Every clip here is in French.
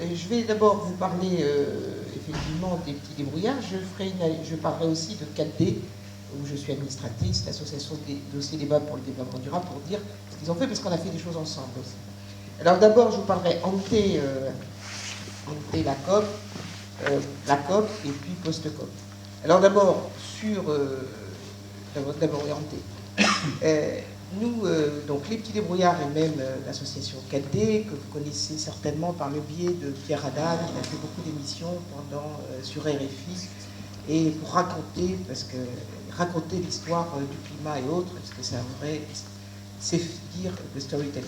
Je vais d'abord vous parler effectivement des petits débrouillards. Je parlerai aussi de 4D, où je suis administratrice, l'association des dossiers débat pour le développement durable, pour dire ce qu'ils ont fait, parce qu'on a fait des choses ensemble aussi. Alors d'abord, je vous parlerai ante la COP et puis post-COP. Alors d'abord, d'abord ante. Nous, donc les petits débrouillards et même l'association 4D, que vous connaissez certainement par le biais de Pierre Haddad, qui a fait beaucoup d'émissions sur RFI, et pour raconter l'histoire du climat et autres, parce que c'est un vrai, c'est dire le storytelling.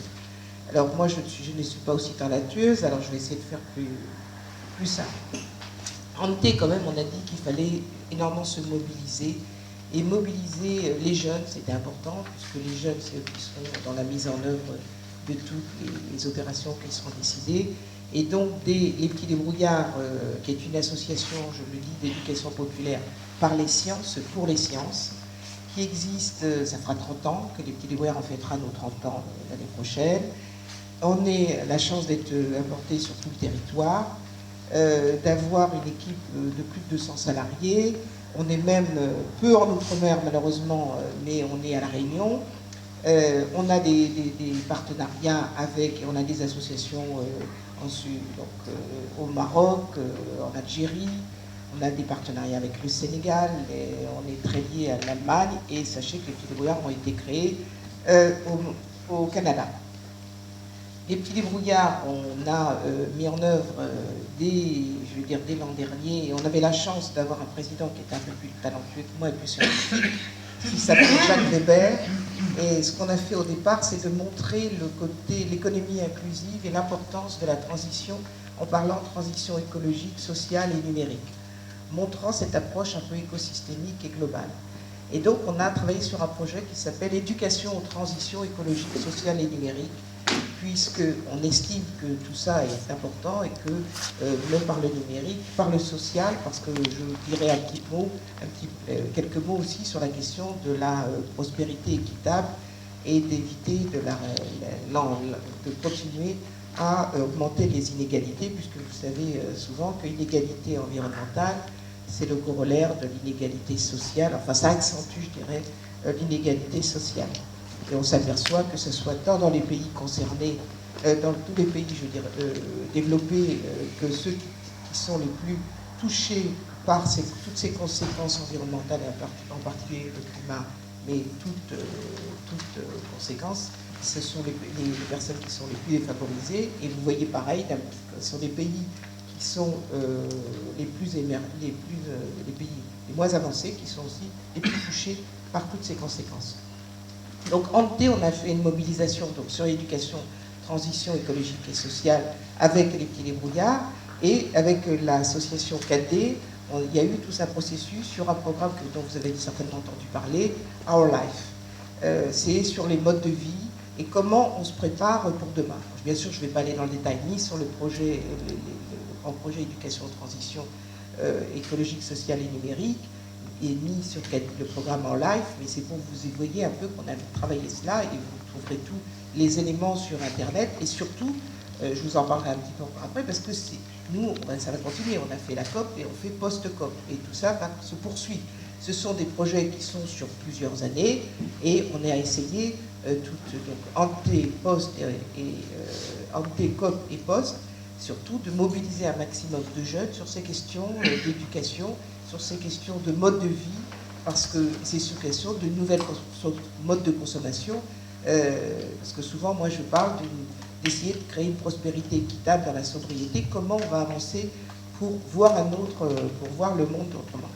Alors moi, je ne suis pas aussi talentueuse, alors je vais essayer de faire plus simple. Ante, quand même, on a dit qu'il fallait énormément se mobiliser. Et mobiliser les jeunes, c'était important, puisque les jeunes, c'est eux qui seront dans la mise en œuvre de toutes les opérations qui seront décidées. Et donc, les petits débrouillards, qui est une association, je le dis, d'éducation populaire par les sciences, pour les sciences, qui existe, ça fera 30 ans, que les petits débrouillards en fêtera nos 30 ans l'année prochaine. On a la chance d'être implanté sur tout le territoire, d'avoir une équipe de plus de 200 salariés. On est même peu en Outre-mer, malheureusement, mais on est à La Réunion. On a des partenariats avec, on a des associations au Maroc, en Algérie. On a des partenariats avec le Sénégal, on est très lié à l'Allemagne. Et sachez que les petits débrouillards ont été créés au Canada. Les petits débrouillards, on a mis en œuvre dès l'an dernier, et on avait la chance d'avoir un président qui était un peu plus talentueux que moi et plus scientifique, qui s'appelle Jacques Weber. Et ce qu'on a fait au départ, c'est de montrer le côté, l'économie inclusive et l'importance de la transition, en parlant de transition écologique, sociale et numérique, montrant cette approche un peu écosystémique et globale. Et donc on a travaillé sur un projet qui s'appelle Éducation aux transitions écologiques, sociales et numériques, puisqu'on estime que tout ça est important et que, même par le numérique, par le social, parce que je dirais quelques mots aussi sur la question de la prospérité équitable et d'éviter de continuer à augmenter les inégalités, puisque vous savez souvent que l'inégalité environnementale, c'est le corollaire de l'inégalité sociale, enfin ça accentue, je dirais, l'inégalité sociale. Et on s'aperçoit que ce soit tant dans les pays concernés, dans tous les pays, je veux dire, développés, que ceux qui sont les plus touchés par toutes ces conséquences environnementales, en particulier le climat, mais toutes conséquences, ce sont les personnes qui sont les plus défavorisées. Et vous voyez pareil, ce sont des pays qui sont les pays les moins avancés, qui sont aussi les plus touchés par toutes ces conséquences. Donc, ante, on a fait une mobilisation sur l'éducation, transition écologique et sociale avec les petits débrouillards, et avec l'association 4D, il y a eu tout un processus sur un programme dont vous avez certainement entendu parler, Our Life. C'est sur les modes de vie et comment on se prépare pour demain. Bien sûr, je ne vais pas aller dans le détail ni sur le projet, le grand projet éducation, transition écologique, sociale et numérique, et mis sur le programme en live, mais c'est pour que vous voyez un peu qu'on a travaillé cela, et vous trouverez tous les éléments sur Internet, et surtout, je vous en parlerai un petit peu après, parce que nous, ça va continuer, on a fait la COP et on fait post-COP, et tout ça va se poursuivre. Ce sont des projets qui sont sur plusieurs années, et on a essayé donc ante, post ante, COP et post, surtout de mobiliser un maximum de jeunes sur ces questions d'éducation, sur ces questions de mode de vie, parce que c'est sur question de nouvelles modes de consommation, parce que souvent, moi, je parle d'essayer de créer une prospérité équitable dans la sobriété, comment on va avancer pour voir le monde autrement.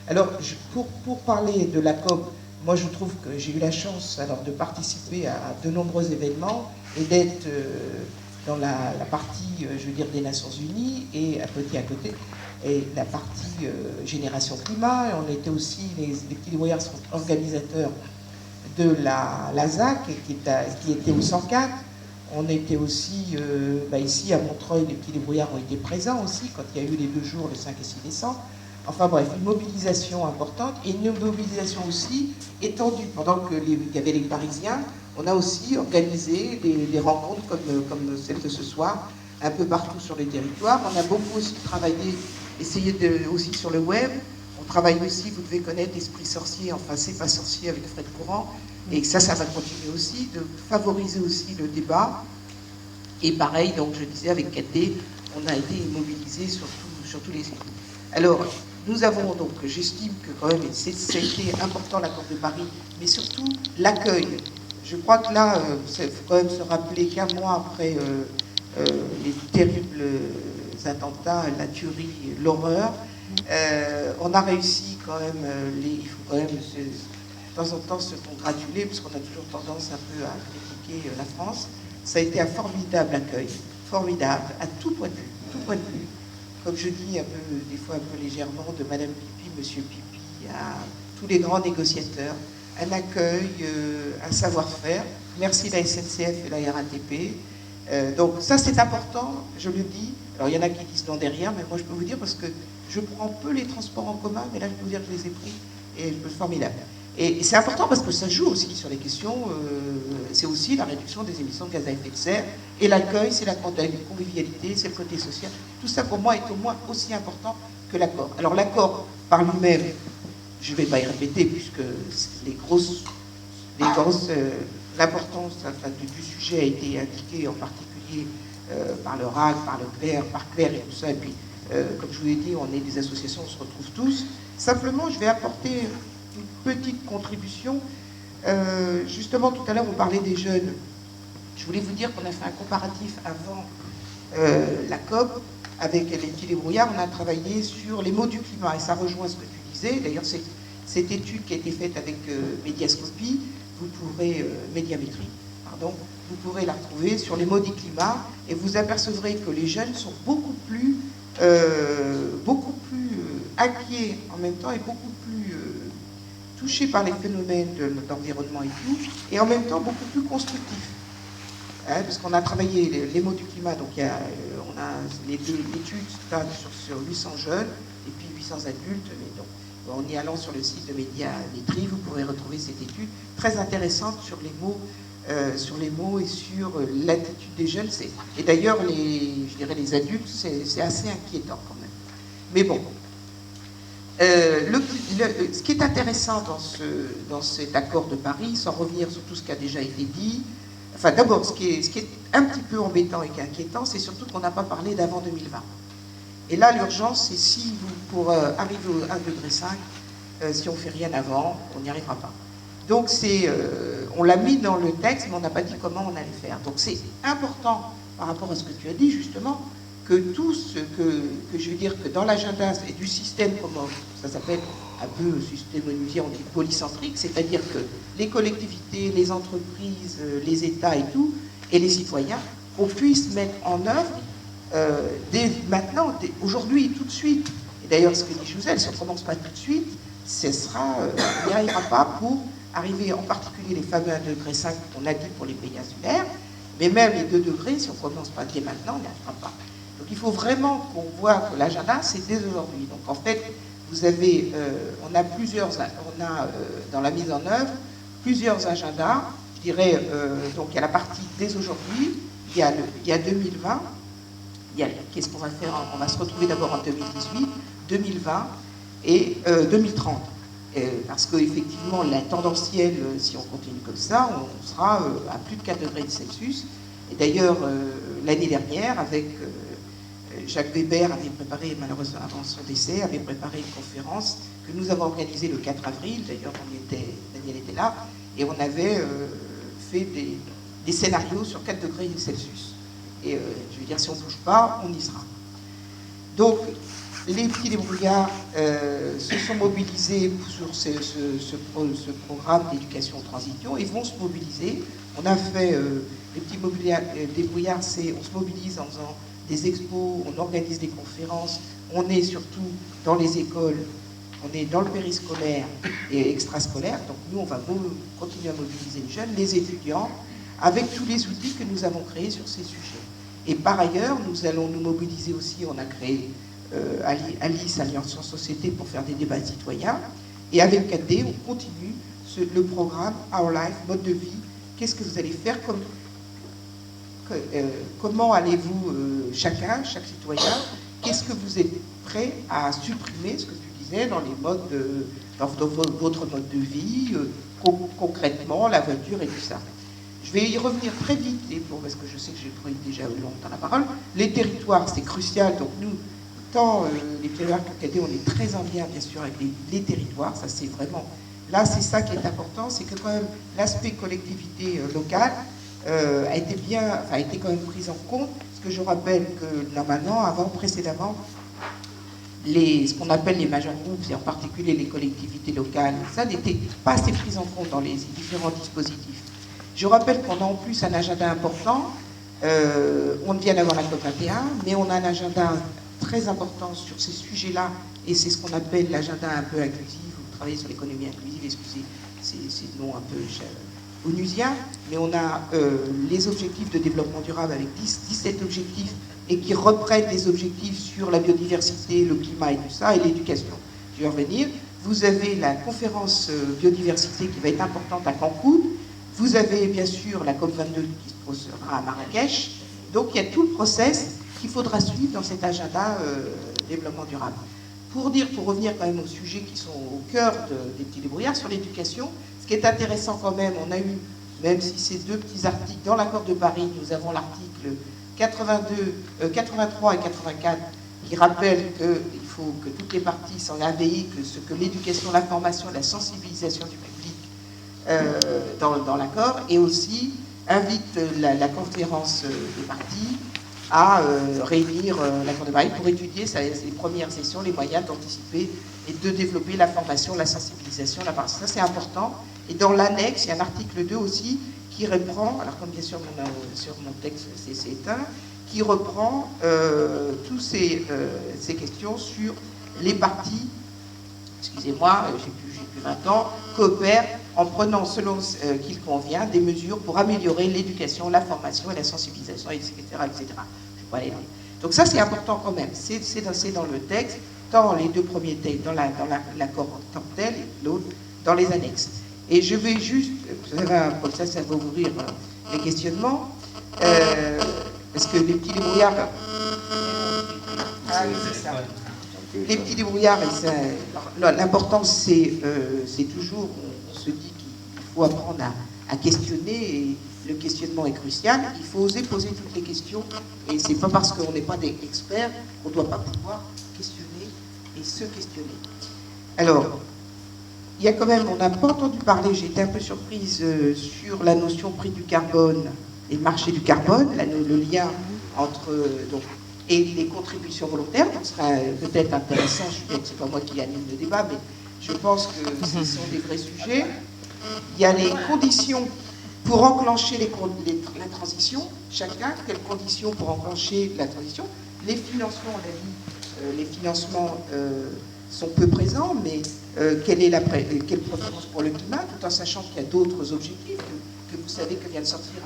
Alors, pour parler de la COP, moi, je trouve que j'ai eu la chance alors de participer à de nombreux événements et d'être dans la partie, je veux dire, des Nations Unies, et à côté, et la partie Génération Climat. Et on était aussi, les petits débrouillards sont organisateurs de la ZAC, qui était au 104. On était aussi, ici à Montreuil, les petits débrouillards ont été présents aussi, quand il y a eu les 2 jours, le 5 et 6 décembre. Enfin bref, une mobilisation importante, et une mobilisation aussi étendue. Pendant qu'il y avait les Parisiens, on a aussi organisé des rencontres comme celle de ce soir, un peu partout sur le territoire. On a beaucoup aussi travaillé, essayé aussi sur le web. On travaille aussi, vous devez connaître Esprit Sorcier, enfin c'est pas sorcier avec Fred Courant, et ça va continuer aussi, de favoriser aussi le débat. Et pareil, donc je disais avec 4D, on a été mobilisés sur tous les équipes. Alors, nous avons donc, j'estime que quand même, ça a été important l'accord de Paris, mais surtout l'accueil. Je crois que là, il faut quand même se rappeler qu'un mois après les terribles attentats, la tuerie, l'horreur, on a réussi quand même, il faut quand même de temps en temps se congratuler, puisqu'on a toujours tendance un peu à critiquer la France. Ça a été un formidable accueil, formidable, à tout point de vue, tout point de vue. Comme je dis un peu, des fois un peu légèrement, de Madame Pipi, Monsieur Pipi, à tous les grands négociateurs, un accueil, un savoir-faire. Merci la SNCF et la RATP. Donc ça c'est important, je le dis. Alors il y en a qui disent non derrière, mais moi je peux vous dire parce que je prends peu les transports en commun, mais là je peux vous dire que je les ai pris et c'est formidable. Et c'est important parce que ça joue aussi sur les questions, c'est aussi la réduction des émissions de gaz à effet de serre, et l'accueil, c'est la convivialité, c'est le côté social. Tout ça pour moi est au moins aussi important que l'accord. Alors l'accord par lui-même, je ne vais pas y répéter puisque l'importance du sujet a été indiquée en particulier par le RAC, par Claire et tout ça, et puis comme je vous l'ai dit, on est des associations, on se retrouve tous. Simplement, je vais apporter une petite contribution. Justement, tout à l'heure, on parlait des jeunes. Je voulais vous dire qu'on a fait un comparatif avant la COP avec les petits débrouillards. On a travaillé sur les mots du climat, et ça rejoint ce que tu disais. D'ailleurs, cette étude qui a été faite avec Médiascopie, vous pourrez, Médiamétrie, pardon, vous pourrez la retrouver sur les mots du climat, et vous apercevrez que les jeunes sont beaucoup plus inquiets en même temps et beaucoup plus touchés par les phénomènes d'environnement et tout, et en même temps beaucoup plus constructifs. Hein, parce qu'on a travaillé les mots du climat, donc on a les deux études sur 800 jeunes et puis 800 adultes, mais donc en y allant sur le site de Médiamétrie, vous pourrez retrouver cette étude très intéressante sur les mots et sur l'attitude des jeunes. Et d'ailleurs, je dirais les adultes, c'est assez inquiétant quand même. Mais bon, ce qui est intéressant dans cet accord de Paris, sans revenir sur tout ce qui a déjà été dit, enfin d'abord, ce qui est un petit peu embêtant et qui est inquiétant, c'est surtout qu'on n'a pas parlé d'avant 2020. Et là, l'urgence, c'est si pour arriver au 1,5 degré, si on ne fait rien avant, on n'y arrivera pas. Donc on l'a mis dans le texte, mais on n'a pas dit comment on allait faire. Donc c'est important, par rapport à ce que tu as dit, justement, que tout ce que je veux dire, que dans l'agenda et du système, comment ça s'appelle un peu système onusien, on dit polycentrique, c'est-à-dire que les collectivités, les entreprises, les États et tout, et les citoyens, qu'on puisse mettre en œuvre dès maintenant, aujourd'hui, tout de suite. Et d'ailleurs, ce que dit Jouzel, si on ne commence pas tout de suite, on n'y arrivera pas pour arriver, en particulier les fameux 1,5 degré qu'on a dit pour les pays insulaires, mais même les 2 degrés, si on ne commence pas dès maintenant, on n'y arrivera pas. Donc il faut vraiment qu'on voit que l'agenda, c'est dès aujourd'hui. Donc en fait, vous avez, on a dans la mise en œuvre plusieurs agendas. Je dirais, donc il y a la partie dès aujourd'hui, il y a 2020, qu'est-ce qu'on va faire? On va se retrouver d'abord en 2018, 2020 et 2030. Parce qu'effectivement, la tendancielle, si on continue comme ça, on sera à plus de 4 degrés Celsius. Et d'ailleurs, l'année dernière, avec Jacques Weber avait préparé, malheureusement avant son décès, avait préparé une conférence que nous avons organisée le 4 avril. D'ailleurs, Daniel était là, et on avait fait des scénarios sur 4 degrés Celsius. Et je veux dire, si on ne bouge pas, on y sera. Donc, les petits débrouillards se sont mobilisés sur ce programme d'éducation en transition et vont se mobiliser. On a fait, les petits débrouillards, on se mobilise en faisant des expos, on organise des conférences, on est surtout dans les écoles, on est dans le périscolaire et extrascolaire, donc nous on va continuer à mobiliser les jeunes, les étudiants, avec tous les outils que nous avons créés sur ces sujets. Et par ailleurs, nous allons nous mobiliser aussi, on a créé Alice, Alliance en Société, pour faire des débats citoyens, et avec 4D, on continue le programme Our Life, mode de vie. Qu'est-ce que vous allez faire comment allez-vous, chaque citoyen, qu'est-ce que vous êtes prêt à supprimer, ce que tu disais, dans les modes dans votre mode de vie, concrètement, la voiture et tout ça. Je vais y revenir très vite, parce que je sais que j'ai pris déjà longtemps la parole. Les territoires, c'est crucial, donc nous, tant les territoires qu'Acadé, on est très en lien, bien sûr, avec les territoires, ça c'est vraiment... Là, c'est ça qui est important, c'est que quand même l'aspect collectivité locale a été quand même pris en compte, parce que je rappelle que normalement, précédemment, ce qu'on appelle les major groupes, et en particulier les collectivités locales, ça n'était pas assez pris en compte dans les différents dispositifs. Je rappelle qu'on a en plus un agenda important, on vient d'avoir la COP21, mais on a un agenda très important sur ces sujets-là, et c'est ce qu'on appelle l'agenda un peu inclusif. Vous travaillez sur l'économie inclusive, excusez, c'est le nom un peu onusien, mais on a les objectifs de développement durable avec 17 objectifs, et qui reprennent les objectifs sur la biodiversité, le climat et tout ça, et l'éducation. Je vais en revenir. Vous avez la conférence biodiversité qui va être importante à Cancun. Vous avez bien sûr la COP22 qui se posera à Marrakech. Donc il y a tout le process qu'il faudra suivre dans cet agenda développement durable. Pour revenir quand même aux sujets qui sont au cœur des petits débrouillards sur l'éducation, ce qui est intéressant quand même, on a eu, même si c'est 2 petits articles, dans l'accord de Paris, nous avons l'article 83 et 84 qui rappellent qu'il faut que toutes les parties s'en éveillent, que ce que l'éducation, la formation, la sensibilisation du public dans l'accord, et aussi invite la conférence des parties à réunir l'accord de Paris pour étudier les premières sessions, les moyens d'anticiper et de développer la formation, la sensibilisation, la partie. Ça c'est important. Et dans l'annexe, il y a un article 2 aussi qui reprend, alors comme bien sûr sur mon texte c'est éteint, qui reprend toutes ces questions sur les parties, excusez-moi, j'ai plus 20 ans, coopèrent en prenant selon qu'il convient des mesures pour améliorer l'éducation, la formation et la sensibilisation, etc. etc. Je vais pas aller dans... Donc ça c'est important quand même, c'est dans le texte, tant les 2 premiers textes, dans l'accord en tant que tel, et l'autre dans les annexes. Et je vais juste, comme ça va ouvrir les questionnements, parce que les petits débrouillards... Ah oui, c'est ça. Les petits débrouillards, l'important c'est toujours, on se dit qu'il faut apprendre à questionner, et le questionnement est crucial, il faut oser poser toutes les questions, et c'est pas parce qu'on n'est pas des experts qu'on ne doit pas pouvoir questionner et se questionner. Alors, il y a quand même, on n'a pas entendu parler, j'ai été un peu surprise sur la notion prix du carbone et marché du carbone, le lien entre et les contributions volontaires. Donc ce sera peut-être intéressant, c'est pas moi qui anime le débat, mais je pense que ce sont des vrais sujets. Il y a les conditions pour enclencher la transition, chacun, quelles conditions pour enclencher la transition. Les financements, on l'a dit, les financements sont peu présents, mais quelle préférence pour le climat, tout en sachant qu'il y a d'autres objectifs, que vous savez que vient de sortir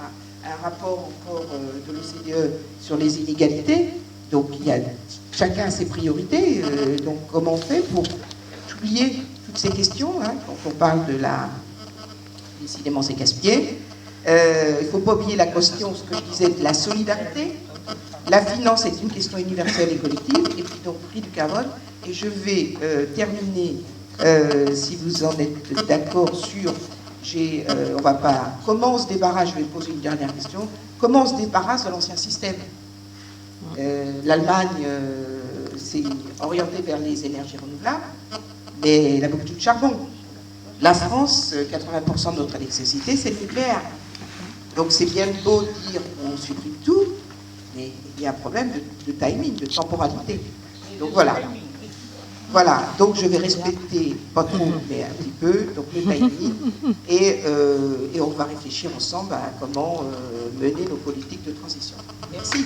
un rapport encore de l'OCDE sur les inégalités. Donc chacun a ses priorités, donc comment on fait pour oublier toutes ces questions, hein, quand on parle de décidément c'est casse-pied. Il ne faut pas oublier la question, ce que je disais, de la solidarité. La finance est une question universelle et collective, et puis donc prix du carbone. Et je vais terminer, si vous en êtes d'accord, sur, on va pas, comment on se débarrasse, je vais poser une dernière question, comment on se débarrasse de l'ancien système. L'Allemagne s'est orientée vers les énergies renouvelables, mais elle a beaucoup de charbon. La France, 80% de notre électricité, c'est le nucléaire. Donc c'est bien beau de dire on supprime tout, mais il y a un problème de timing, de temporalité. Donc voilà. Voilà, donc je vais respecter, pas trop, mais un petit peu, donc le timing, et on va réfléchir ensemble à comment mener nos politiques de transition. Merci.